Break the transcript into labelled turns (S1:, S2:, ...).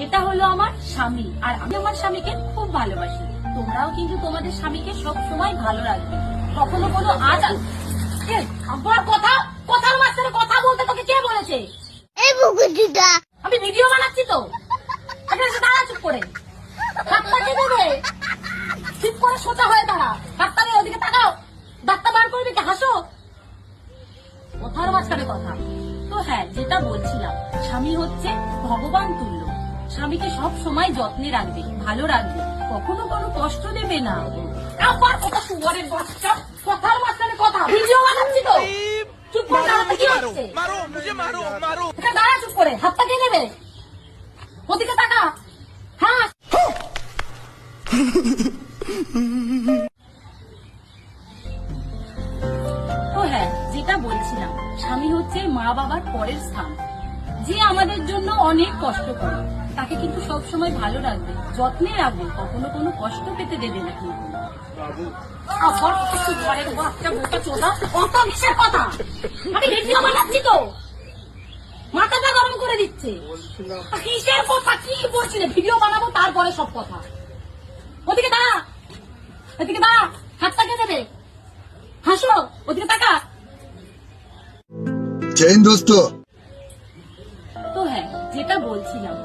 S1: এটা হলো আমার স্বামী, আর আমি আমার স্বামীকে খুব ভালোবাসি। তোমরাও কিন্তু তোমাদের স্বামীকে সব সময় ভালো রাখবে। কখনো কোনো আবার কথার মাঝখানে কথা বলতে তোকে কে বলেছে? আমি ভিডিও বানাচ্ছি তো। দাঁড়া চুপ করে, হাতটা কে দেবে? চুপ করে সোজা হয়ে দাঁড়া, হাতটা নিয়ে ওদিকে তাকাও। দাঁতটা বার করবি কি? হাসো। কথার মাঝখানে কথা। তো হ্যাঁ, যেটা বলছিলাম, স্বামী হচ্ছে ভগবান তুল্য। স্বামীকে সব সময় যত্নে রাখবে, ভালো রাখবে, কখনো কোনো কষ্ট দেবে না। আবার কথা সুয়ারের বাচ্চা, কথার মাঝখানে কথা। ভিডিও বানাচ্ছি তো, চুপ করে দাঁড়াতে কি হচ্ছে? দাঁড়া চুপ করে, হাতটা কে নেবে? ওদিকে তাকা, হ্যাঁ। তো হ্যাঁ, যেটা বলছিলাম, স্বামী হচ্ছে মা বাবার পরের স্থান। যে আমাদের জন্য অনেক কষ্ট করে, তাকে কিন্তু সবসময় ভালো রাখবে, যত্নে রাখবে, কখনো কোনো কষ্ট পেতে দেবে না। কিন্তু আবার ঘরের বাচ্চা বোকা চোদা, কত কিসের কথা? আমি ভিডিও বানাচ্ছি তো, মাথাটা গরম করে দিচ্ছে। কিসের কথা? কি বলছিলে? ভিডিও বানাবো তারপরে সব কথা। ওদিকে দাঁড়া, ওদিকে দাঁড়া, হাতটাকে দেবে, হাসো, ওদিকে তাকা।
S2: চেইন দোস্ত।
S1: তো হ্যাঁ, যেটা বলছিলাম,